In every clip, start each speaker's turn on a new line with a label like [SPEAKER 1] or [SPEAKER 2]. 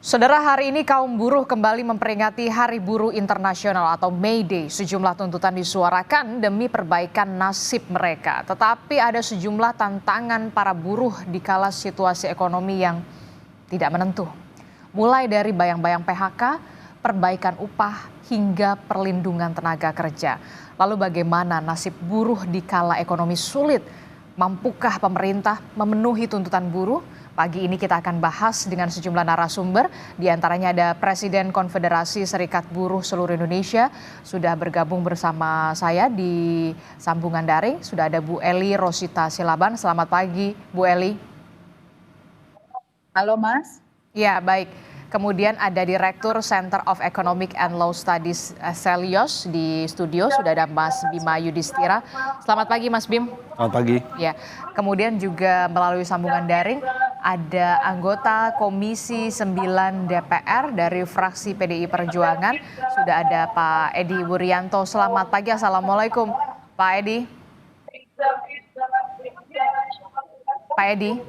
[SPEAKER 1] Saudara, hari ini kaum buruh kembali memperingati Hari Buruh Internasional atau May Day. Sejumlah tuntutan disuarakan demi perbaikan nasib mereka. Tetapi ada sejumlah tantangan para buruh di kala situasi ekonomi yang tidak menentu. Mulai dari bayang-bayang PHK, perbaikan upah, hingga perlindungan tenaga kerja. Lalu bagaimana nasib buruh di kala ekonomi sulit? Mampukah pemerintah memenuhi tuntutan buruh? Pagi ini kita akan bahas dengan sejumlah narasumber, di antaranya ada Presiden Konfederasi Serikat Buruh Seluruh Indonesia, sudah bergabung bersama saya di sambungan daring, sudah ada Bu Eli Rosita Silaban. Selamat pagi Bu Eli.
[SPEAKER 2] Halo Mas.
[SPEAKER 1] Ya, baik. Kemudian ada Direktur Center of Economic and Law Studies Celios di studio, sudah ada Mas Bima Yudhistira. Selamat pagi Mas Bim.
[SPEAKER 3] Selamat pagi.
[SPEAKER 1] Ya, kemudian juga melalui sambungan daring ada anggota Komisi 9 DPR dari fraksi PDI Perjuangan, sudah ada Pak Edi Wuryanto. Selamat pagi, Assalamualaikum Pak Edi. Pak Edi.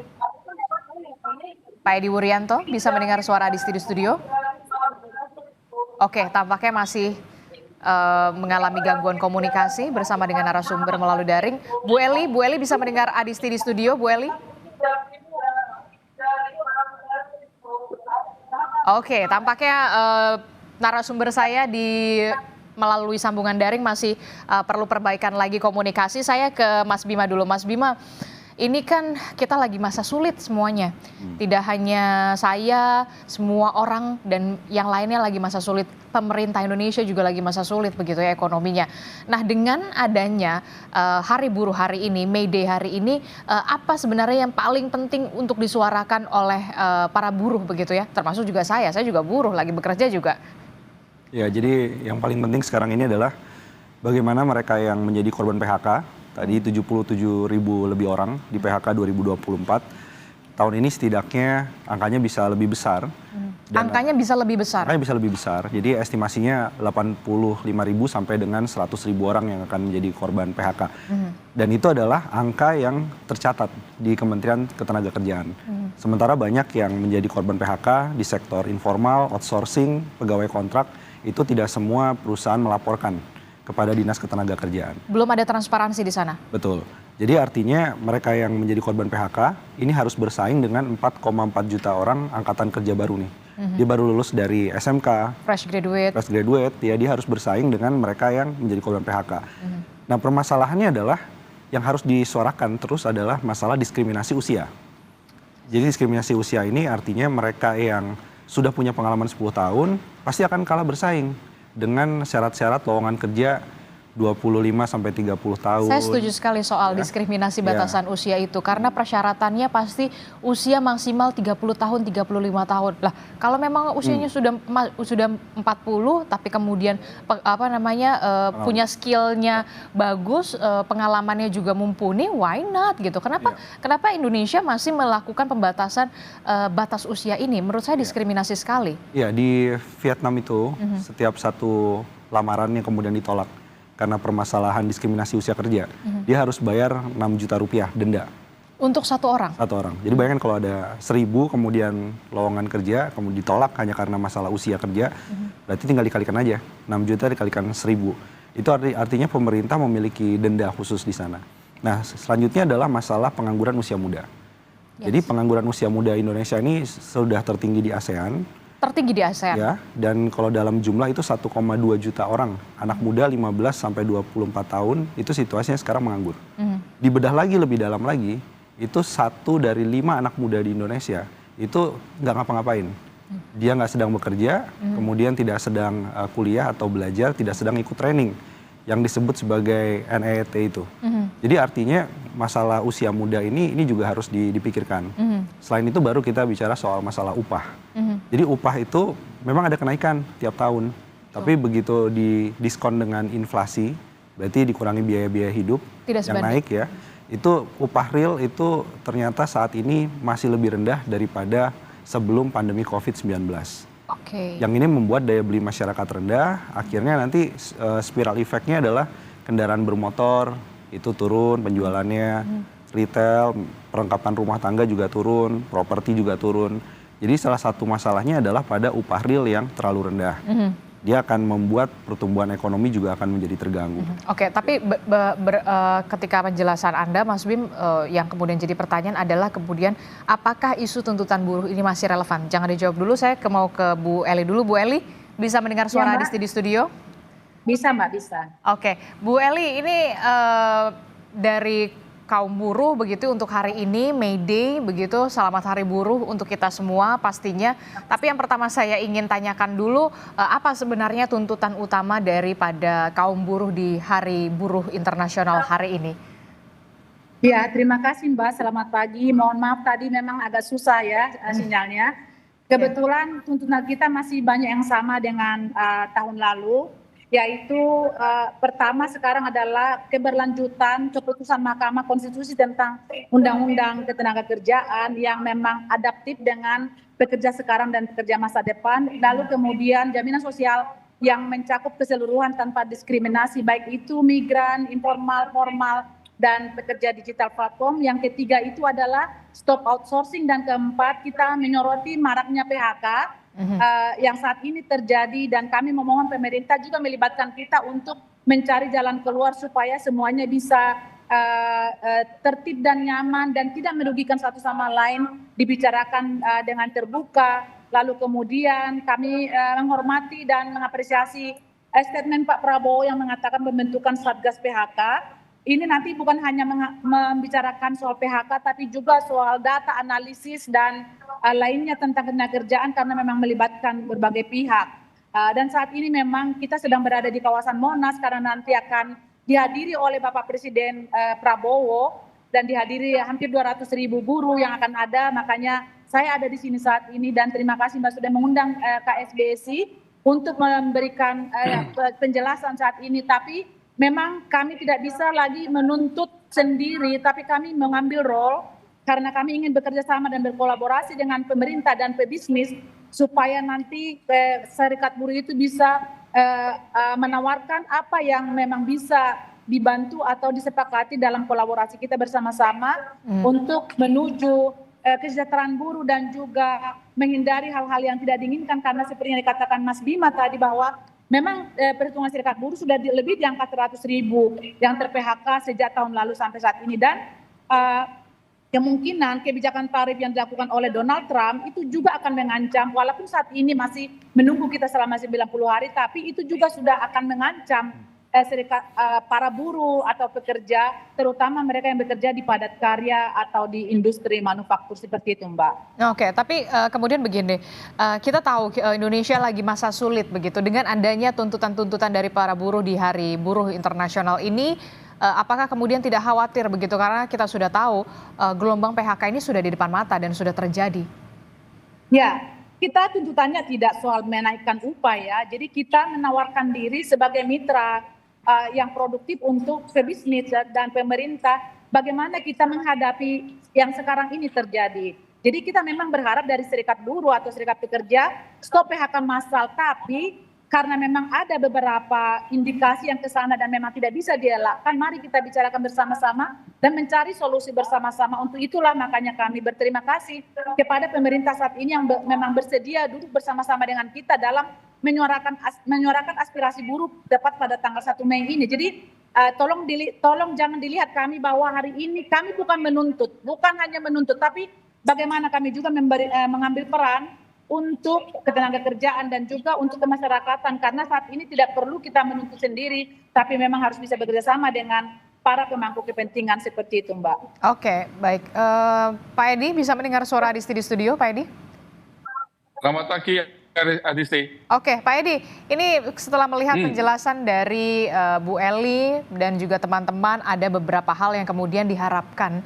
[SPEAKER 1] Pak Edi Wuryanto, bisa mendengar suara di studio? Oke, tampaknya masih mengalami gangguan komunikasi bersama dengan narasumber melalui daring. Bu Eli bisa mendengar Adisti di studio, Bu Eli? Oke, tampaknya narasumber saya melalui sambungan daring masih perlu perbaikan lagi komunikasi. Saya ke Mas Bima dulu. Mas Bima, ini kan kita lagi masa sulit semuanya. Tidak hanya saya, semua orang dan yang lainnya lagi masa sulit. Pemerintah Indonesia juga lagi masa sulit begitu ya ekonominya. Nah, dengan adanya Hari Buruh hari ini, May Day hari ini, apa sebenarnya yang paling penting untuk disuarakan oleh para buruh begitu ya? Termasuk juga saya juga buruh, lagi bekerja juga.
[SPEAKER 3] Ya, jadi yang paling penting sekarang ini adalah bagaimana mereka yang menjadi korban PHK. Tadi 77.000 lebih orang di PHK 2024. Tahun ini setidaknya angkanya bisa lebih besar.
[SPEAKER 1] Angkanya bisa lebih besar?
[SPEAKER 3] Angkanya bisa lebih besar. Jadi estimasinya 85.000 sampai dengan 100.000 orang yang akan menjadi korban PHK. Dan itu adalah angka yang tercatat di Kementerian Ketenagakerjaan. Sementara banyak yang menjadi korban PHK di sektor informal, outsourcing, pegawai kontrak, itu tidak semua perusahaan melaporkan kepada Dinas Ketenagakerjaan.
[SPEAKER 1] Belum ada transparansi di sana?
[SPEAKER 3] Betul. Jadi artinya mereka yang menjadi korban PHK ini harus bersaing dengan 4,4 juta orang angkatan kerja baru nih. Dia baru lulus dari SMK.
[SPEAKER 1] Fresh graduate,
[SPEAKER 3] ya dia harus bersaing dengan mereka yang menjadi korban PHK. Nah, permasalahannya adalah yang harus disuarakan terus adalah masalah diskriminasi usia. Jadi diskriminasi usia ini artinya mereka yang sudah punya pengalaman 10 tahun pasti akan kalah bersaing dengan syarat-syarat lowongan kerja 25 sampai 30 tahun.
[SPEAKER 1] Saya setuju sekali soal diskriminasi batasan usia itu, karena persyaratannya pasti usia maksimal 30 tahun, 35 tahun. Lah, kalau memang usianya sudah 40 tapi kemudian punya skillnya bagus, pengalamannya juga mumpuni, why not gitu. Kenapa Indonesia masih melakukan pembatasan batas usia ini? Menurut saya diskriminasi sekali.
[SPEAKER 3] Ya, di Vietnam itu setiap satu lamaran yang kemudian ditolak karena permasalahan diskriminasi usia kerja, dia harus bayar 6 juta rupiah denda.
[SPEAKER 1] Untuk satu orang?
[SPEAKER 3] Satu orang. Jadi bayangkan kalau ada 1.000 kemudian lowongan kerja, kemudian ditolak hanya karena masalah usia kerja, berarti tinggal dikalikan aja. 6 juta dikalikan 1.000. Itu artinya pemerintah memiliki denda khusus di sana. Nah, selanjutnya adalah masalah pengangguran usia muda. Jadi pengangguran usia muda Indonesia ini sudah tertinggi di ASEAN.
[SPEAKER 1] Tertinggi di ASEAN.
[SPEAKER 3] Ya, dan kalau dalam jumlah itu 1,2 juta orang, anak muda 15 sampai 24 tahun itu situasinya sekarang menganggur. Dibedah lagi lebih dalam lagi, itu 1 dari 5 anak muda di Indonesia itu nggak ngapa-ngapain. Dia nggak sedang bekerja, kemudian tidak sedang kuliah atau belajar, tidak sedang ikut training yang disebut sebagai NEET itu. Jadi artinya masalah usia muda ini juga harus dipikirkan. Selain itu baru kita bicara soal masalah upah. Jadi upah itu memang ada kenaikan tiap tahun, tapi begitu didiskon dengan inflasi, berarti dikurangi biaya-biaya hidup yang naik ya, itu upah real itu ternyata saat ini masih lebih rendah daripada sebelum pandemi COVID-19. Yang ini membuat daya beli masyarakat rendah, akhirnya nanti spiral efeknya adalah kendaraan bermotor itu turun penjualannya, retail, perlengkapan rumah tangga juga turun, properti juga turun. Jadi salah satu masalahnya adalah pada upah real yang terlalu rendah. Dia akan membuat pertumbuhan ekonomi juga akan menjadi terganggu.
[SPEAKER 1] Oke, tapi ketika penjelasan Anda, Mas Bim, yang kemudian jadi pertanyaan adalah kemudian apakah isu tuntutan buruh ini masih relevan? Jangan dijawab dulu, saya mau ke Bu Eli dulu. Bu Eli, bisa mendengar suara
[SPEAKER 2] Ya, Mbak.
[SPEAKER 1] di studio?
[SPEAKER 2] Bisa Mbak, bisa.
[SPEAKER 1] Oke, Bu Eli, ini dari kaum buruh begitu untuk hari ini May Day begitu, selamat Hari Buruh untuk kita semua pastinya. Tapi yang pertama saya ingin tanyakan dulu, apa sebenarnya tuntutan utama daripada kaum buruh di Hari Buruh Internasional hari ini?
[SPEAKER 2] Ya, terima kasih Mbak. Selamat pagi. Mohon maaf tadi memang agak susah ya sinyalnya. Kebetulan tuntutan kita masih banyak yang sama dengan tahun lalu, yaitu pertama sekarang adalah keberlanjutan keputusan Mahkamah Konstitusi tentang Undang-Undang Ketenagakerjaan yang memang adaptif dengan pekerja sekarang dan pekerja masa depan. Lalu kemudian jaminan sosial yang mencakup keseluruhan tanpa diskriminasi, baik itu migran, informal, formal, dan pekerja digital platform. Yang ketiga itu adalah stop outsourcing, dan keempat kita menyoroti maraknya PHK yang saat ini terjadi, dan kami memohon pemerintah juga melibatkan kita untuk mencari jalan keluar supaya semuanya bisa tertib dan nyaman dan tidak merugikan satu sama lain, dibicarakan dengan terbuka. Lalu kemudian kami menghormati dan mengapresiasi statement Pak Prabowo yang mengatakan pembentukan Satgas PHK. Ini nanti bukan hanya membicarakan soal PHK, tapi juga soal data analisis dan lainnya tentang ketenagakerjaan, karena memang melibatkan berbagai pihak. Dan saat ini memang kita sedang berada di kawasan Monas karena nanti akan dihadiri oleh Bapak Presiden Prabowo dan dihadiri hampir 200.000 buruh yang akan ada. Makanya saya ada di sini saat ini, dan terima kasih Mbak sudah mengundang KSBSI untuk memberikan penjelasan saat ini. Tapi memang kami tidak bisa lagi menuntut sendiri, tapi kami mengambil role karena kami ingin bekerja sama dan berkolaborasi dengan pemerintah dan pebisnis supaya nanti serikat buruh itu bisa menawarkan apa yang memang bisa dibantu atau disepakati dalam kolaborasi kita bersama-sama untuk menuju kesejahteraan buruh dan juga menghindari hal-hal yang tidak diinginkan, karena seperti yang dikatakan Mas Bima tadi bahwa memang perhitungan serikat buruh sudah lebih di angka 100.000 yang ter-PHK sejak tahun lalu sampai saat ini, dan kemungkinan kebijakan tarif yang dilakukan oleh Donald Trump itu juga akan mengancam, walaupun saat ini masih menunggu kita selama 90 hari, tapi itu juga sudah akan mengancam serikat para buruh atau pekerja, terutama mereka yang bekerja di padat karya atau di industri manufaktur seperti itu, Mbak.
[SPEAKER 1] Oke, tapi kemudian begini, kita tahu Indonesia lagi masa sulit begitu dengan adanya tuntutan-tuntutan dari para buruh di Hari Buruh Internasional ini. Apakah kemudian tidak khawatir begitu, karena kita sudah tahu gelombang PHK ini sudah di depan mata dan sudah terjadi?
[SPEAKER 2] Ya, kita tuntutannya tidak soal menaikkan upah ya, jadi kita menawarkan diri sebagai mitra yang produktif untuk pebisnis dan pemerintah, bagaimana kita menghadapi yang sekarang ini terjadi. Jadi kita memang berharap dari serikat buruh atau serikat pekerja stop PHK massal, tapi karena memang ada beberapa indikasi yang ke sana dan memang tidak bisa dielakkan, mari kita bicarakan bersama-sama dan mencari solusi bersama-sama. Untuk itulah makanya kami berterima kasih kepada pemerintah saat ini yang memang bersedia duduk bersama-sama dengan kita dalam menyuarakan aspirasi buruh tepat pada tanggal 1 Mei ini. Jadi tolong jangan dilihat kami bahwa hari ini kami bukan hanya menuntut, tapi bagaimana kami juga mengambil peran untuk ketenagakerjaan dan juga untuk kemasyarakatan, karena saat ini tidak perlu kita menuntut sendiri, tapi memang harus bisa bekerja sama dengan para pemangku kepentingan seperti itu, Mbak.
[SPEAKER 1] Oke, baik. Pak Edi, bisa mendengar suara Adisti di studio, Pak Edi?
[SPEAKER 4] Selamat pagi, Adisti.
[SPEAKER 1] Oke, Pak Edi, ini setelah melihat penjelasan dari Bu Eli dan juga teman-teman, ada beberapa hal yang kemudian diharapkan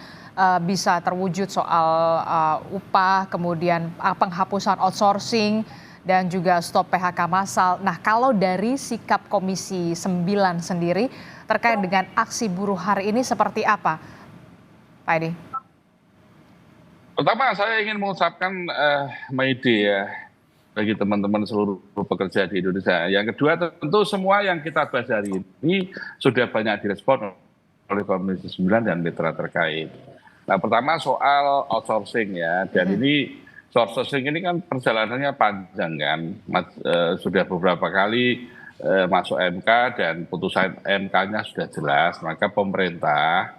[SPEAKER 1] bisa terwujud soal upah, kemudian penghapusan outsourcing, dan juga stop PHK massal. Nah, kalau dari sikap Komisi 9 sendiri terkait dengan aksi buruh hari ini seperti apa, Pak Edi?
[SPEAKER 4] Pertama, saya ingin mengucapkan May Day ya bagi teman-teman seluruh pekerja di Indonesia. Yang kedua, tentu semua yang kita bahas hari ini sudah banyak direspon oleh Komisi 9 dan mitra terkait. Nah, pertama soal outsourcing ya, dan ini Outsourcing ini kan perjalanannya panjang kan, sudah beberapa kali masuk MK dan putusan MK-nya sudah jelas, maka pemerintah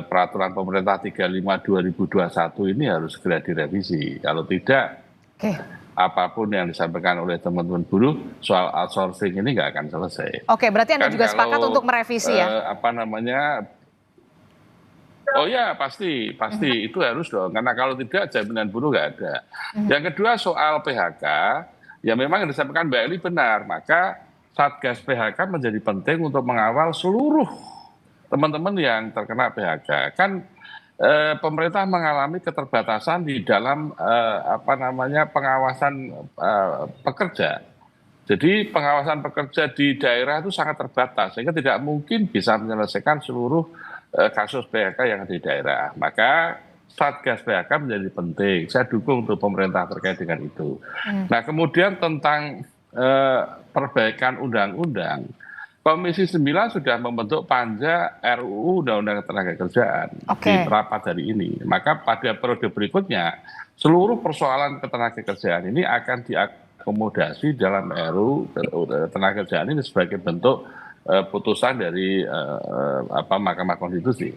[SPEAKER 4] peraturan pemerintah 35/2021 ini harus segera direvisi. Kalau tidak, apapun yang disampaikan oleh teman-teman buruh soal outsourcing ini nggak akan selesai.
[SPEAKER 1] Oke, berarti Anda
[SPEAKER 4] Kan
[SPEAKER 1] juga sepakat
[SPEAKER 4] kalau,
[SPEAKER 1] untuk merevisi ya?
[SPEAKER 4] Oh ya, pasti itu harus dong, karena kalau tidak jaminan buruh nggak ada. Yang kedua soal PHK, ya memang yang disampaikan Mbak Eli benar, maka Satgas PHK menjadi penting untuk mengawal seluruh teman-teman yang terkena PHK. Kan pemerintah mengalami keterbatasan di dalam pengawasan pekerja. Jadi pengawasan pekerja di daerah itu sangat terbatas, sehingga tidak mungkin bisa menyelesaikan seluruh kasus PHK yang ada di daerah. Maka Satgas PHK menjadi penting. Saya dukung untuk pemerintah terkait dengan itu. Nah, kemudian tentang perbaikan undang-undang, Komisi 9 sudah membentuk panja RUU Undang-Undang Ketenagakerjaan di rapat hari ini. Maka pada periode berikutnya, seluruh persoalan ketenagakerjaan ini akan diakomodasi dalam RUU Ketenagakerjaan ini sebagai bentuk putusan dari Mahkamah Konstitusi.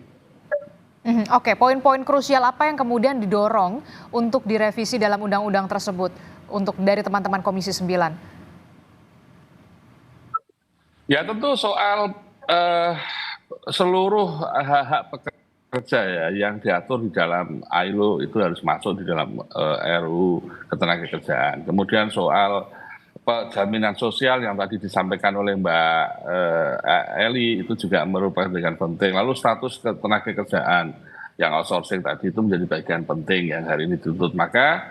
[SPEAKER 1] Oke, poin-poin krusial apa yang kemudian didorong untuk direvisi dalam undang-undang tersebut untuk dari teman-teman Komisi 9?
[SPEAKER 4] Ya tentu soal seluruh hak-hak pekerja ya yang diatur di dalam ILO itu harus masuk di dalam RUU Ketenagakerjaan. Kemudian soal jaminan sosial yang tadi disampaikan oleh Mbak Eli itu juga merupakan bagian penting. Lalu status ketenagakerjaan yang outsourcing tadi itu menjadi bagian penting yang hari ini dituntut. Maka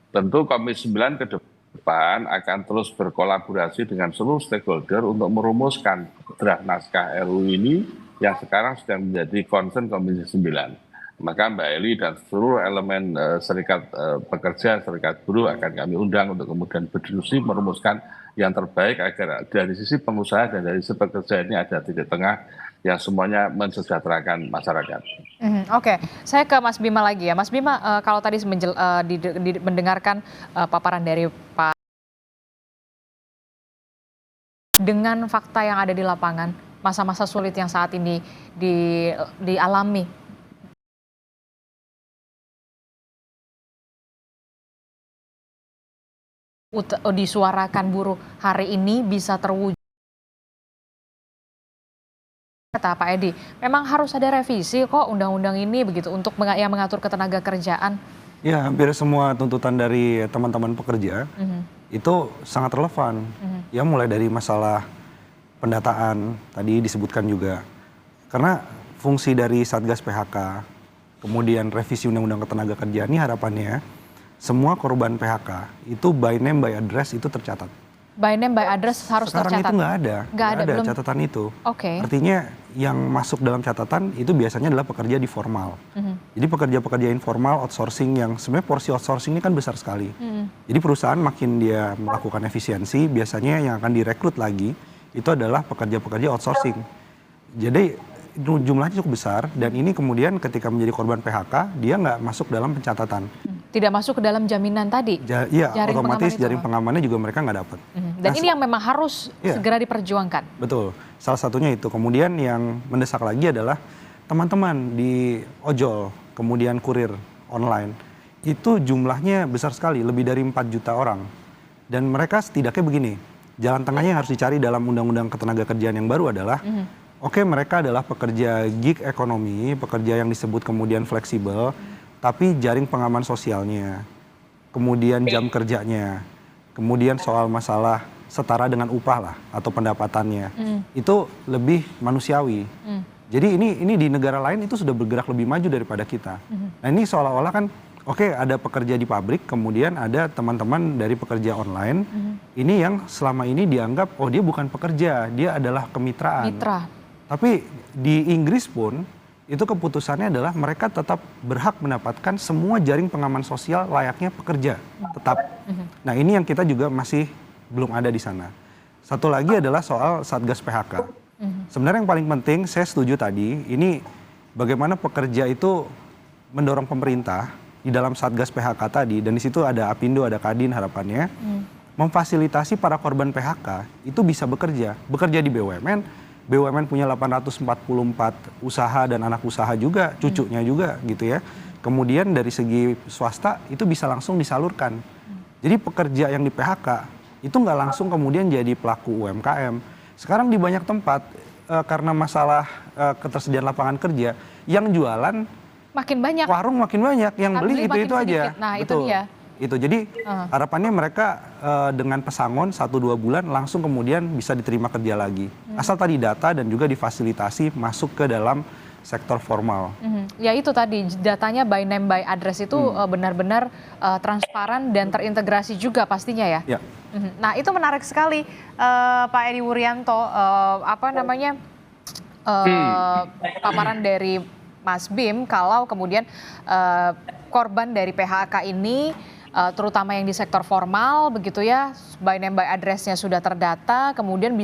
[SPEAKER 4] tentu Komisi 9 ke depan akan terus berkolaborasi dengan seluruh stakeholder untuk merumuskan draft naskah RUU ini yang sekarang sedang menjadi concern Komisi 9. Maka Mbak Eli dan seluruh elemen serikat pekerja, serikat buruh akan kami undang untuk kemudian berdiskusi merumuskan yang terbaik agar dari sisi pengusaha dan dari sisi pekerja ini ada titik tengah yang semuanya mensejahterakan masyarakat.
[SPEAKER 1] Oke, saya ke Mas Bima lagi ya. Mas Bima, kalau tadi mendengarkan paparan dari Pak, dengan fakta yang ada di lapangan, masa-masa sulit yang saat ini dialami disuarakan buruh hari ini bisa terwujud. Kata Pak Edi, memang harus ada revisi kok undang-undang ini begitu untuk yang mengatur ketenagakerjaan.
[SPEAKER 3] Ya, hampir semua tuntutan dari teman-teman pekerja itu sangat relevan. Ya, mulai dari masalah pendataan tadi disebutkan juga. Karena fungsi dari Satgas PHK, kemudian revisi Undang-Undang Ketenagakerjaan ini harapannya semua korban PHK itu by name by address itu tercatat.
[SPEAKER 1] By name by address harus
[SPEAKER 3] Sekarang
[SPEAKER 1] tercatat.
[SPEAKER 3] itu nggak ada
[SPEAKER 1] belum
[SPEAKER 3] catatan itu.
[SPEAKER 1] Oke.
[SPEAKER 3] Artinya yang masuk dalam catatan itu biasanya adalah pekerja di formal. Jadi pekerja-pekerja informal outsourcing yang sebenarnya porsi outsourcing ini kan besar sekali. Jadi perusahaan makin dia melakukan efisiensi, biasanya yang akan direkrut lagi itu adalah pekerja-pekerja outsourcing. Jadi jumlahnya cukup besar dan ini kemudian ketika menjadi korban PHK dia nggak masuk dalam pencatatan.
[SPEAKER 1] Tidak masuk ke dalam jaminan tadi.
[SPEAKER 3] Iya, otomatis jaring pengamannya juga mereka nggak dapat.
[SPEAKER 1] Dan ini yang memang harus segera diperjuangkan.
[SPEAKER 3] Betul, salah satunya itu. Kemudian yang mendesak lagi adalah teman-teman di ojol, kemudian kurir online, itu jumlahnya besar sekali, lebih dari 4 juta orang. Dan mereka setidaknya begini, jalan tengahnya yang harus dicari dalam Undang-Undang Ketenagakerjaan yang baru adalah, oke, mereka adalah pekerja gig ekonomi, pekerja yang disebut kemudian fleksibel, tapi jaring pengaman sosialnya, kemudian jam kerjanya, kemudian soal masalah setara dengan upah lah atau pendapatannya, itu lebih manusiawi. Jadi ini di negara lain itu sudah bergerak lebih maju daripada kita. Nah ini seolah-olah kan, oke, ada pekerja di pabrik, kemudian ada teman-teman dari pekerja online, ini yang selama ini dianggap, oh dia bukan pekerja, dia adalah kemitraan.
[SPEAKER 1] Mitra.
[SPEAKER 3] Tapi di Inggris pun, itu keputusannya adalah mereka tetap berhak mendapatkan semua jaring pengaman sosial layaknya pekerja, tetap. Nah ini yang kita juga masih belum ada di sana. Satu lagi adalah soal Satgas PHK. Sebenarnya yang paling penting, saya setuju tadi, ini bagaimana pekerja itu mendorong pemerintah di dalam Satgas PHK tadi, dan di situ ada Apindo, ada Kadin harapannya, memfasilitasi para korban PHK itu bisa bekerja di BUMN. BUMN punya 844 usaha dan anak usaha juga, cucunya juga gitu ya. Kemudian dari segi swasta itu bisa langsung disalurkan. Jadi pekerja yang di PHK itu nggak langsung kemudian jadi pelaku UMKM. Sekarang di banyak tempat karena masalah ketersediaan lapangan kerja, yang jualan
[SPEAKER 1] Makin banyak.
[SPEAKER 3] warung makin banyak, yang beli
[SPEAKER 1] makin
[SPEAKER 3] itu aja.
[SPEAKER 1] sedikit. Nah, itu
[SPEAKER 3] Betul.
[SPEAKER 1] dia.
[SPEAKER 3] Itu jadi harapannya mereka dengan pesangon 1-2 bulan langsung kemudian bisa diterima kerja lagi. Asal tadi data dan juga difasilitasi masuk ke dalam sektor formal.
[SPEAKER 1] Ya itu tadi datanya by name by address itu benar-benar transparan dan terintegrasi juga pastinya ya.
[SPEAKER 3] Ya.
[SPEAKER 1] Nah itu menarik sekali Pak Edi Wuryanto, paparan dari Mas Bim kalau kemudian korban dari PHK ini terutama yang di sektor formal begitu ya, by name by address-nya sudah terdata, kemudian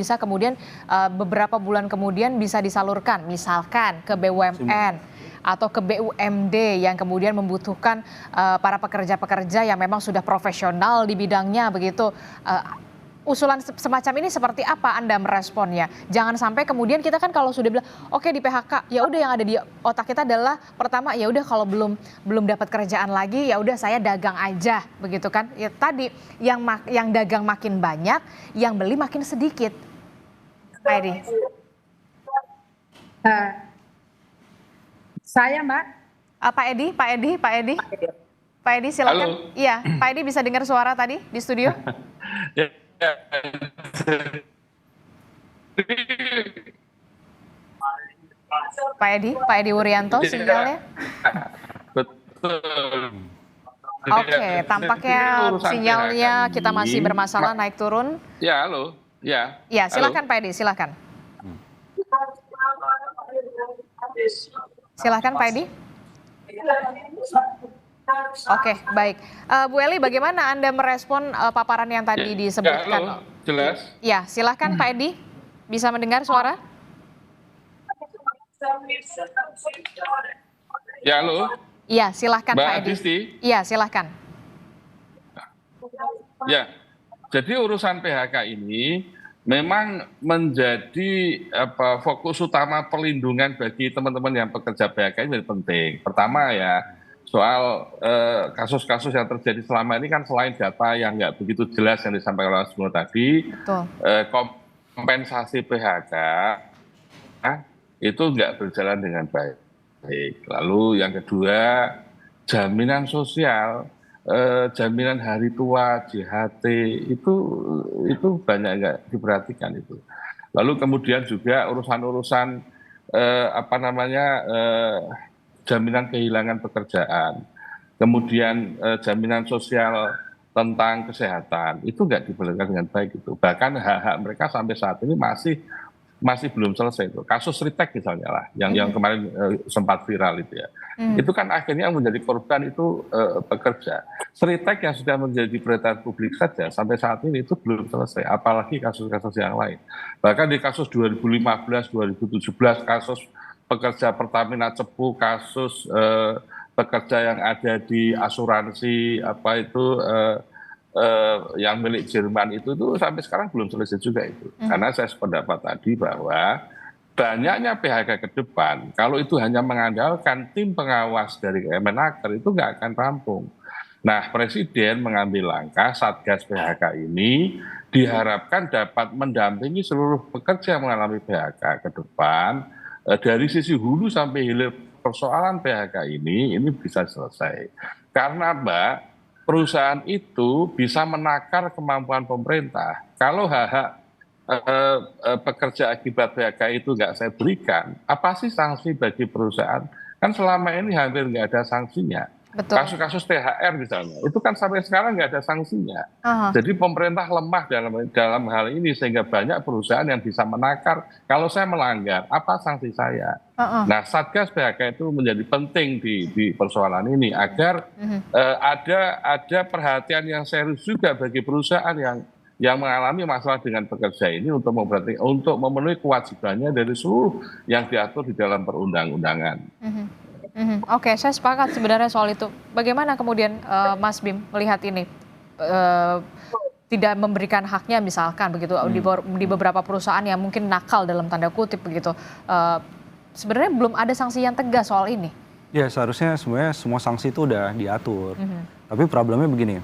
[SPEAKER 1] beberapa bulan kemudian bisa disalurkan misalkan ke BUMN atau ke BUMD yang kemudian membutuhkan para pekerja-pekerja yang memang sudah profesional di bidangnya begitu. Usulan semacam ini seperti apa Anda meresponnya? Jangan sampai kemudian kita kan kalau sudah bilang oke di PHK, ya udah yang ada di otak kita adalah pertama ya udah kalau belum dapat kerjaan lagi ya udah saya dagang aja begitu kan? Ya tadi yang dagang makin banyak, yang beli makin sedikit. Pak Edi.
[SPEAKER 2] Saya Mbak.
[SPEAKER 1] Pak Edi silakan.
[SPEAKER 4] Halo.
[SPEAKER 1] Iya, Pak Edi bisa dengar suara tadi di studio?
[SPEAKER 4] Ya.
[SPEAKER 1] Pak Edi Wuryanto sinyalnya.
[SPEAKER 4] Betul.
[SPEAKER 1] Oke, tampaknya
[SPEAKER 4] Jadi urusan
[SPEAKER 1] sinyalnya
[SPEAKER 4] PHK
[SPEAKER 1] kita masih
[SPEAKER 4] ini,
[SPEAKER 1] bermasalah naik turun.
[SPEAKER 4] Ya, halo. Ya.
[SPEAKER 1] Ya,
[SPEAKER 4] Halo.
[SPEAKER 1] silakan Pak Edi, silakan. Silakan Pak Edi. Oke, baik. Bu Eli, bagaimana Anda merespon paparan yang tadi
[SPEAKER 4] Ya,
[SPEAKER 1] disebutkan?
[SPEAKER 4] halo. Jelas?
[SPEAKER 1] Ya, silakan Pak Edi. Bisa mendengar suara?
[SPEAKER 4] Ya, halo.
[SPEAKER 1] Iya, silakan
[SPEAKER 4] Mbak
[SPEAKER 1] Pak Edi.
[SPEAKER 4] Adisti.
[SPEAKER 1] Iya, silakan.
[SPEAKER 4] Ya. Jadi urusan PHK ini memang menjadi fokus utama perlindungan bagi teman-teman yang pekerja PHK ini menjadi penting. Pertama ya soal kasus-kasus yang terjadi selama ini kan selain data yang nggak begitu jelas yang disampaikan oleh semua tadi,
[SPEAKER 1] Betul.
[SPEAKER 4] kompensasi PHK itu nggak berjalan dengan baik. Lalu yang kedua jaminan sosial, jaminan hari tua, JHT itu banyak nggak diperhatikan itu. Lalu kemudian juga urusan-urusan jaminan kehilangan pekerjaan, kemudian jaminan sosial tentang kesehatan itu nggak diberlakukan dengan baik itu. Bahkan hak-hak mereka sampai saat ini masih belum selesai itu. Kasus Ritek misalnya lah, yang kemarin sempat viral itu ya. Itu kan akhirnya yang menjadi korban itu pekerja. Ritek yang sudah menjadi perhatian publik saja sampai saat ini itu belum selesai. Apalagi kasus-kasus yang lain. Bahkan di kasus 2015, 2017 kasus pekerja Pertamina Cepu, kasus pekerja yang ada di asuransi yang milik Jerman itu tuh sampai sekarang belum selesai juga itu. Karena saya sependapat tadi bahwa banyaknya PHK ke depan, kalau itu hanya mengandalkan tim pengawas dari Kemenaker itu nggak akan rampung. Nah, Presiden mengambil langkah Satgas PHK ini diharapkan dapat mendampingi seluruh pekerja yang mengalami PHK ke depan dari sisi hulu sampai hilir persoalan PHK ini bisa selesai. Karena Mbak, perusahaan itu bisa menakar kemampuan pemerintah. Kalau hak-hak pekerja akibat PHK itu nggak saya berikan, apa sih sanksi bagi perusahaan? Kan selama ini hampir nggak ada sanksinya.
[SPEAKER 1] Betul.
[SPEAKER 4] Kasus-kasus THR misalnya, itu kan sampai sekarang nggak ada sanksinya. Jadi pemerintah lemah dalam hal ini sehingga banyak perusahaan yang bisa menakar. Kalau saya melanggar, apa sanksi saya? Nah, Satgas PHK itu menjadi penting di persoalan ini agar ada perhatian yang serius juga bagi perusahaan yang mengalami masalah dengan pekerja ini untuk memenuhi kewajibannya dari seluruh yang diatur di dalam perundang-undangan.
[SPEAKER 1] Oke, saya sepakat sebenarnya soal itu. Bagaimana kemudian Mas Bim melihat ini? Eh, Tidak memberikan haknya misalkan begitu di beberapa perusahaan yang mungkin nakal dalam tanda kutip begitu. Sebenarnya belum ada sanksi yang tegas soal ini.
[SPEAKER 3] Ya seharusnya sebenarnya semua sanksi itu udah diatur. Tapi problemnya begini,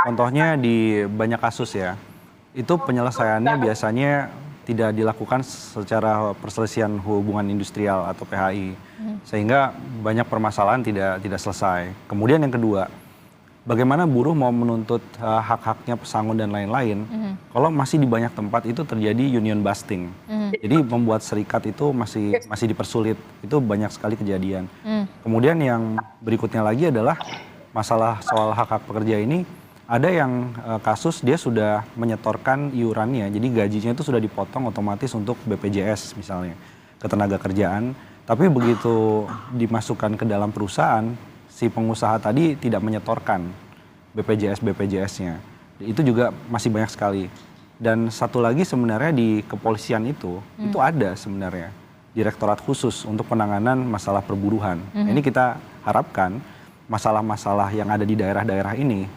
[SPEAKER 3] contohnya di banyak kasus ya, itu penyelesaiannya biasanya tidak dilakukan secara perselisihan hubungan industrial atau PHI, sehingga banyak permasalahan tidak selesai. Kemudian yang kedua, bagaimana buruh mau menuntut hak-haknya pesangon dan lain-lain, kalau masih di banyak tempat itu terjadi union busting. Jadi membuat serikat itu masih dipersulit, itu banyak sekali kejadian. Kemudian yang berikutnya lagi adalah masalah soal hak-hak pekerja ini, ada yang kasus dia sudah menyetorkan iurannya, jadi gajinya itu sudah dipotong otomatis untuk BPJS misalnya, ketenaga kerjaan, tapi begitu dimasukkan ke dalam perusahaan, si pengusaha tadi tidak menyetorkan BPJS-nya. Itu juga masih banyak sekali. Dan satu lagi sebenarnya di kepolisian itu ada sebenarnya direktorat khusus untuk penanganan masalah perburuhan. Ini kita harapkan masalah-masalah yang ada di daerah-daerah ini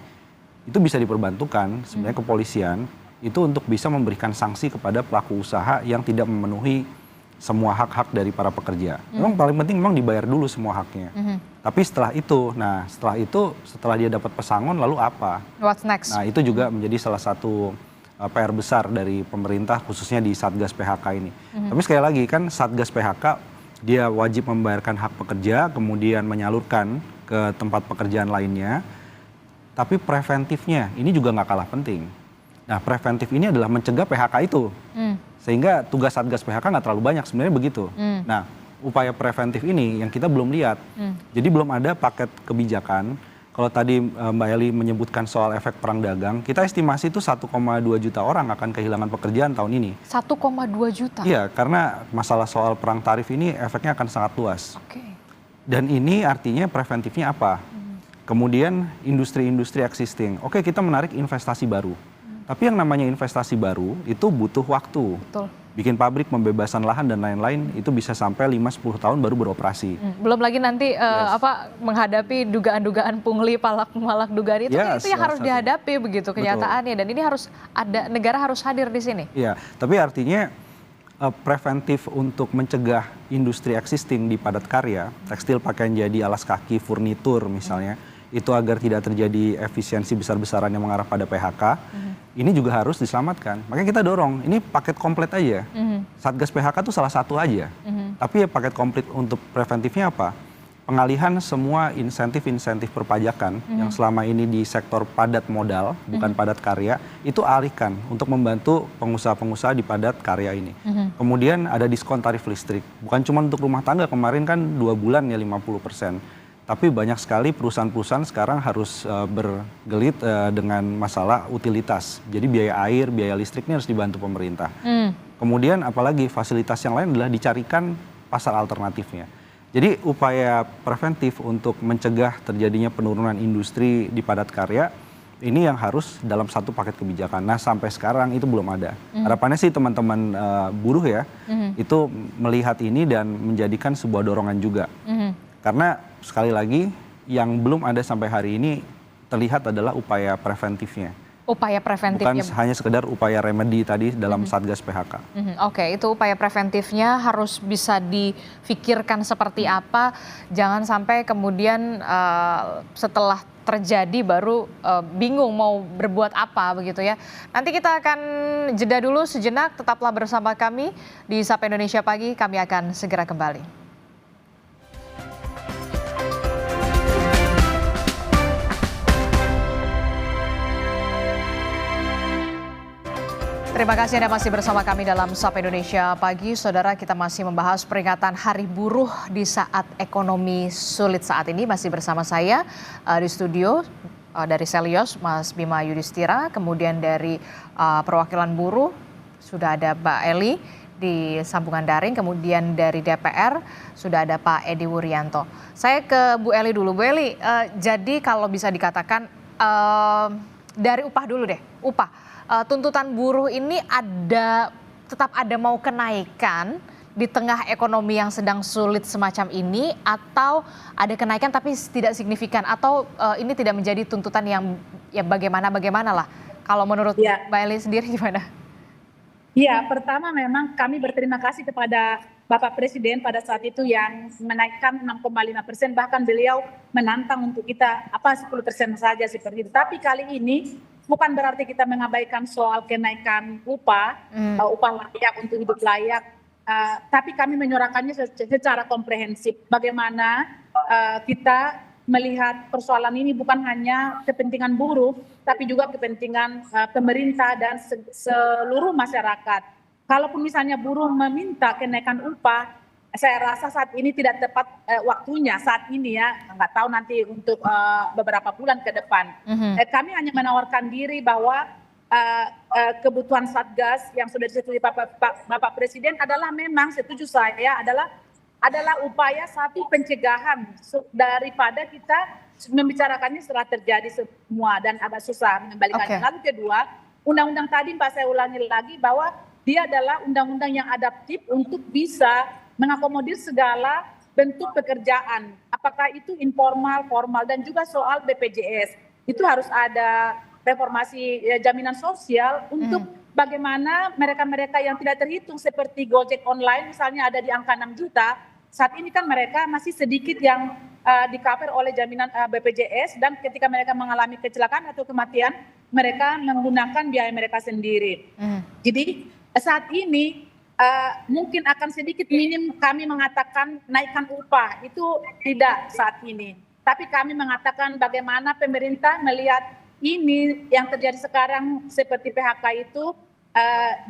[SPEAKER 3] itu bisa diperbantukan sebenarnya kepolisian itu untuk bisa memberikan sanksi kepada pelaku usaha yang tidak memenuhi semua hak-hak dari para pekerja. Memang paling penting memang dibayar dulu semua haknya. Tapi setelah dia dapat pesangon lalu apa?
[SPEAKER 1] What's next?
[SPEAKER 3] Nah itu juga menjadi salah satu PR besar dari pemerintah khususnya di Satgas PHK ini. Tapi sekali lagi kan Satgas PHK dia wajib membayarkan hak pekerja, kemudian menyalurkan ke tempat pekerjaan lainnya. Tapi preventifnya ini juga nggak kalah penting. Nah preventif ini adalah mencegah PHK itu. Sehingga tugas Satgas PHK nggak terlalu banyak sebenarnya begitu. Nah upaya preventif ini yang kita belum lihat. Jadi belum ada paket kebijakan. Kalau tadi Mbak Eli menyebutkan soal efek perang dagang, kita estimasi itu 1,2 juta orang akan kehilangan pekerjaan tahun ini.
[SPEAKER 1] 1,2 juta?
[SPEAKER 3] Iya, karena masalah soal perang tarif ini efeknya akan sangat luas.
[SPEAKER 1] Oke.
[SPEAKER 3] Dan ini artinya preventifnya apa? Kemudian industri-industri existing. Oke, kita menarik investasi baru. Tapi yang namanya investasi baru itu butuh waktu.
[SPEAKER 1] Betul.
[SPEAKER 3] Bikin pabrik, pembebasan lahan dan lain-lain itu bisa sampai 5-10 tahun baru beroperasi.
[SPEAKER 1] Belum lagi nanti menghadapi dugaan-dugaan pungli, palak-malak dugaan itu yang harus dihadapi begitu kenyataannya. Dan ini harus ada, negara harus hadir di sini.
[SPEAKER 3] Iya, tapi artinya preventif untuk mencegah industri existing di padat karya, tekstil, pakaian jadi, alas kaki, furnitur misalnya, itu agar tidak terjadi efisiensi besar-besaran yang mengarah pada PHK, ini juga harus diselamatkan. Makanya kita dorong, ini paket komplit aja. Satgas PHK itu salah satu aja. Tapi paket komplit untuk preventifnya apa? Pengalihan semua insentif-insentif perpajakan yang selama ini di sektor padat modal, bukan padat karya, itu alihkan untuk membantu pengusaha-pengusaha di padat karya ini. Kemudian ada diskon tarif listrik. Bukan cuma untuk rumah tangga, kemarin kan 2 bulan ya 50%. Tapi banyak sekali perusahaan-perusahaan sekarang harus bergelit dengan masalah utilitas. Jadi biaya air, biaya listriknya harus dibantu pemerintah. Kemudian apalagi fasilitas yang lain adalah dicarikan pasar alternatifnya. Jadi upaya preventif untuk mencegah terjadinya penurunan industri di padat karya, ini yang harus dalam satu paket kebijakan. Nah sampai sekarang itu belum ada. Harapannya sih teman-teman buruh ya, itu melihat ini dan menjadikan sebuah dorongan juga. Karena sekali lagi yang belum ada sampai hari ini terlihat adalah upaya preventifnya.
[SPEAKER 1] Upaya preventifnya.
[SPEAKER 3] Bukan hanya sekedar upaya remedi tadi dalam Satgas PHK.
[SPEAKER 1] Oke, itu upaya preventifnya harus bisa difikirkan seperti apa. Jangan sampai kemudian setelah terjadi baru bingung mau berbuat apa begitu ya. Nanti kita akan jeda dulu sejenak, tetaplah bersama kami di Sapa Indonesia Pagi, kami akan segera kembali. Terima kasih Anda masih bersama kami dalam Sapa Indonesia Pagi. Saudara, kita masih membahas peringatan Hari Buruh di saat ekonomi sulit saat ini. Masih bersama saya di studio dari Selios, Mas Bima Yudhistira. Kemudian dari perwakilan buruh sudah ada Mbak Eli di sambungan daring. Kemudian dari DPR sudah ada Pak Edi Wuryanto. Saya ke Bu Eli dulu. Bu Eli, jadi kalau bisa dikatakan dari upah dulu deh, upah. Tuntutan buruh ini tetap ada mau kenaikan, di tengah ekonomi yang sedang sulit semacam ini, atau ada kenaikan tapi tidak signifikan, atau ini tidak menjadi tuntutan yang ya bagaimana lah. Kalau menurut Mbak Eli sendiri gimana?
[SPEAKER 2] Ya, pertama memang kami berterima kasih kepada Bapak Presiden pada saat itu yang menaikkan 6,5%, bahkan beliau menantang untuk kita 10% saja seperti itu. Tapi kali ini bukan berarti kita mengabaikan soal kenaikan upah layak untuk hidup layak, tapi kami menyuarakannya secara komprehensif. Bagaimana kita melihat persoalan ini bukan hanya kepentingan buruh, tapi juga kepentingan pemerintah dan seluruh masyarakat. Kalaupun misalnya buruh meminta kenaikan upah, saya rasa saat ini tidak tepat waktunya saat ini ya, nggak tahu nanti untuk beberapa bulan ke depan. Kami hanya menawarkan diri bahwa kebutuhan Satgas yang sudah disetujui Bapak Presiden adalah memang setuju saya adalah upaya satu pencegahan daripada kita membicarakannya setelah terjadi semua dan agak susah mengembalikannya. Lalu kedua, undang-undang tadi Mbak saya ulangi lagi bahwa dia adalah undang-undang yang adaptif untuk bisa mengakomodir segala bentuk pekerjaan. Apakah itu informal, formal, dan juga soal BPJS. Itu harus ada reformasi jaminan sosial untuk bagaimana mereka-mereka yang tidak terhitung seperti Gojek online misalnya ada di angka 6 juta, saat ini kan mereka masih sedikit yang di-cover oleh jaminan BPJS, dan ketika mereka mengalami kecelakaan atau kematian, mereka menggunakan biaya mereka sendiri. Jadi saat ini mungkin akan sedikit minim kami mengatakan naikkan upah, itu tidak saat ini. Tapi kami mengatakan bagaimana pemerintah melihat ini yang terjadi sekarang seperti PHK itu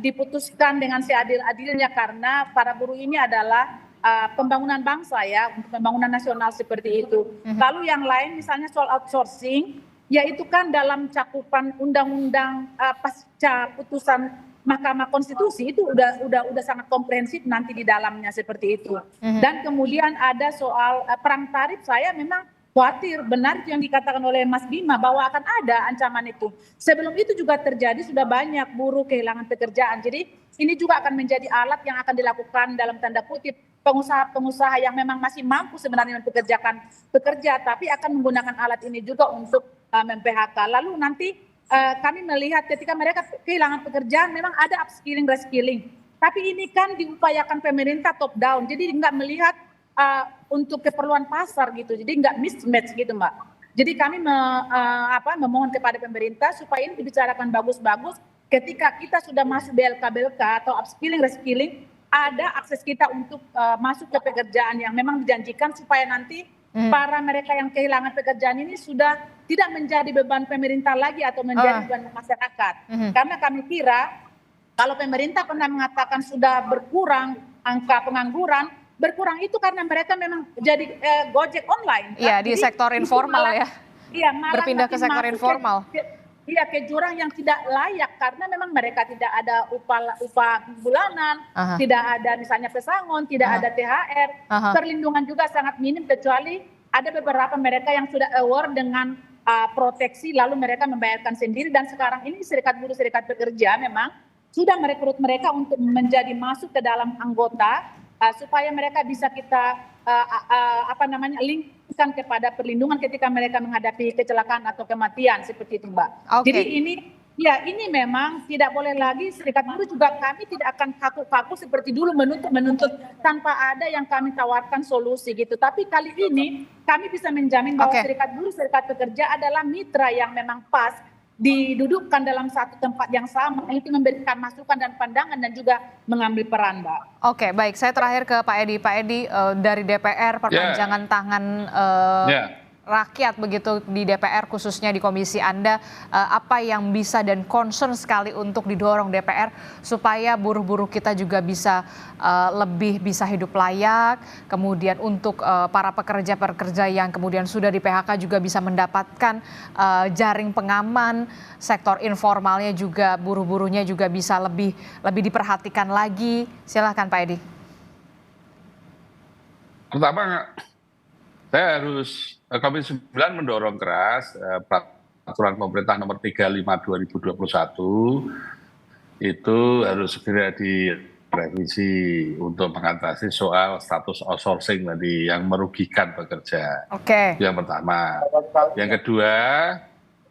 [SPEAKER 2] diputuskan dengan seadil-adilnya, karena para buruh ini adalah pembangunan bangsa ya, untuk pembangunan nasional seperti itu. Lalu yang lain misalnya soal outsourcing, yaitu kan dalam cakupan undang-undang pasca putusan Mahkamah Konstitusi itu udah sangat komprehensif nanti di dalamnya seperti itu. Dan kemudian ada soal perang tarif, saya memang khawatir benar yang dikatakan oleh Mas Bima bahwa akan ada ancaman itu. Sebelum itu juga terjadi, sudah banyak buruh kehilangan pekerjaan. Jadi ini juga akan menjadi alat yang akan dilakukan dalam tanda kutip pengusaha-pengusaha yang memang masih mampu sebenarnya mempekerjakan pekerja, tapi akan menggunakan alat ini juga untuk mem-PHK. Lalu nanti kami melihat ketika mereka kehilangan pekerjaan memang ada upskilling, reskilling. Tapi ini kan diupayakan pemerintah top down, jadi nggak melihat untuk keperluan pasar gitu, jadi nggak mismatch gitu Mbak. Jadi kami memohon kepada pemerintah supaya ini dibicarakan bagus-bagus. Ketika kita sudah masuk BLK atau upskilling, reskilling, ada akses kita untuk masuk ke pekerjaan yang memang dijanjikan supaya nanti para mereka yang kehilangan pekerjaan ini sudah tidak menjadi beban pemerintah lagi atau menjadi beban masyarakat. Karena kami kira kalau pemerintah pernah mengatakan sudah berkurang angka pengangguran, berkurang itu karena mereka memang jadi Gojek online.
[SPEAKER 1] Iya, di sektor informal
[SPEAKER 2] malah,
[SPEAKER 1] ya.
[SPEAKER 2] Iya, malah
[SPEAKER 1] berpindah ke sektor informal.
[SPEAKER 2] Ke jurang yang tidak layak karena memang mereka tidak ada upah bulanan, tidak ada misalnya pesangon, tidak ada THR, perlindungan juga sangat minim kecuali ada beberapa mereka yang sudah aware dengan proteksi lalu mereka membayarkan sendiri, dan sekarang ini serikat buruh serikat pekerja memang sudah merekrut mereka untuk menjadi masuk ke dalam anggota supaya mereka bisa kita linkkan kepada perlindungan ketika mereka menghadapi kecelakaan atau kematian seperti itu Mbak. Jadi ini memang tidak boleh lagi, serikat buruh juga kami tidak akan kaku-kaku seperti dulu menuntut tanpa ada yang kami tawarkan solusi gitu. Tapi kali ini kami bisa menjamin bahwa serikat buruh serikat pekerja adalah mitra yang memang pas didudukkan dalam satu tempat yang sama, itu memberikan masukan dan pandangan dan juga mengambil peran, Mbak.
[SPEAKER 1] Oke, baik. Saya terakhir ke Pak Edi. Pak Edi, dari DPR perpanjangan tangan rakyat begitu di DPR khususnya di komisi Anda, apa yang bisa dan concern sekali untuk didorong DPR supaya buruh-buruh kita juga bisa lebih bisa hidup layak, kemudian untuk para pekerja-pekerja yang kemudian sudah di PHK juga bisa mendapatkan jaring pengaman, sektor informalnya juga buruh-buruhnya juga bisa lebih diperhatikan lagi. Silakan Pak Edi. Pertama,
[SPEAKER 4] saya Komisi 9 mendorong keras peraturan pemerintah nomor 35 2021 itu harus segera revisi untuk mengatasi soal status outsourcing tadi yang merugikan pekerja.
[SPEAKER 1] Oke.
[SPEAKER 4] Itu yang pertama. Yang kedua,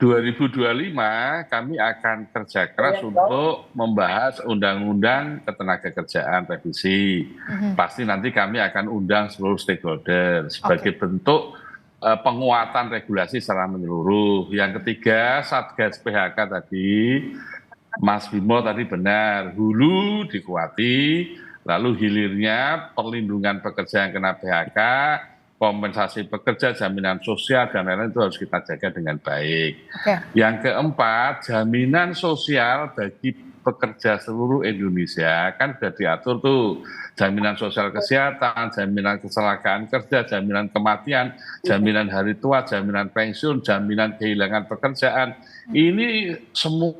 [SPEAKER 4] 2025 kami akan kerja keras untuk membahas undang-undang ketenagakerjaan revisi. Pasti nanti kami akan undang seluruh stakeholder sebagai bentuk penguatan regulasi secara menyeluruh. Yang ketiga, Satgas PHK tadi, Mas Bimo tadi benar, hulu dikuati, lalu hilirnya perlindungan pekerja yang kena PHK, kompensasi pekerja, jaminan sosial, dan lain-lain itu harus kita jaga dengan baik. Yang keempat, jaminan sosial bagi pekerja seluruh Indonesia kan sudah diatur tuh, jaminan sosial kesehatan, jaminan kecelakaan kerja, jaminan kematian, jaminan hari tua, jaminan pensiun, jaminan kehilangan pekerjaan. Ini semua,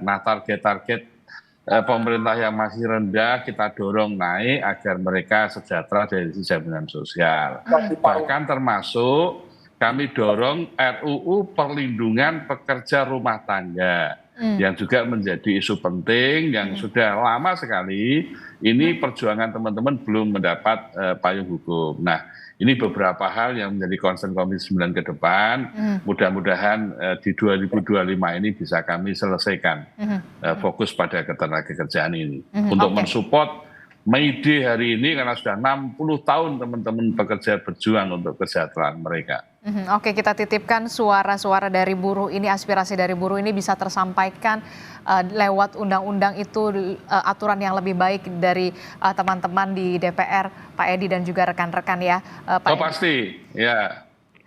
[SPEAKER 4] nah target-target pemerintah yang masih rendah kita dorong naik agar mereka sejahtera dari sisi jaminan sosial. Bahkan termasuk kami dorong RUU perlindungan pekerja rumah tangga yang juga menjadi isu penting yang sudah lama sekali ini perjuangan teman-teman belum mendapat payung hukum. Nah, ini beberapa hal yang menjadi concern Komisi 9 ke depan. Mudah-mudahan di 2025 ini bisa kami selesaikan fokus pada ketenagakerjaan ini. Untuk mensupport May Day hari ini karena sudah 60 tahun teman-teman pekerja berjuang untuk kesejahteraan mereka.
[SPEAKER 1] Oke, kita titipkan suara-suara dari buruh ini, aspirasi dari buruh ini bisa tersampaikan lewat undang-undang itu, aturan yang lebih baik dari teman-teman di DPR, Pak Edi dan juga rekan-rekan ya. Pak Edi.
[SPEAKER 4] Pasti, ya.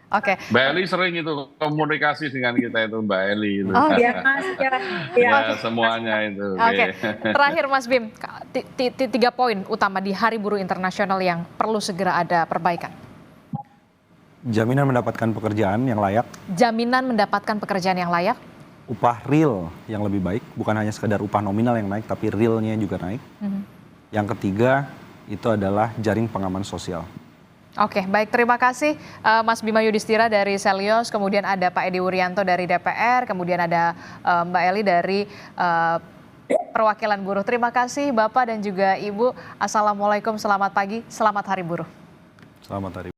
[SPEAKER 1] Oke.
[SPEAKER 4] Mbak Eli sering itu komunikasi dengan kita itu, Mbak Eli. Itu.
[SPEAKER 2] Oh iya Mas,
[SPEAKER 4] ya semuanya itu.
[SPEAKER 1] Oke. Terakhir Mas Bim, 3 poin utama di Hari Buruh Internasional yang perlu segera ada perbaikan.
[SPEAKER 3] Jaminan mendapatkan pekerjaan yang layak.
[SPEAKER 1] Jaminan mendapatkan pekerjaan yang layak.
[SPEAKER 3] Upah real yang lebih baik, bukan hanya sekedar upah nominal yang naik, tapi realnya juga naik. Yang ketiga itu adalah jaring pengaman sosial.
[SPEAKER 1] Oke, baik, terima kasih Mas Bima Yudhistira dari Selyos, kemudian ada Pak Edi Wuryanto dari DPR, kemudian ada Mbak Eli dari perwakilan buruh. Terima kasih Bapak dan juga Ibu. Assalamualaikum, selamat pagi, selamat Hari Buruh.
[SPEAKER 3] Selamat hari.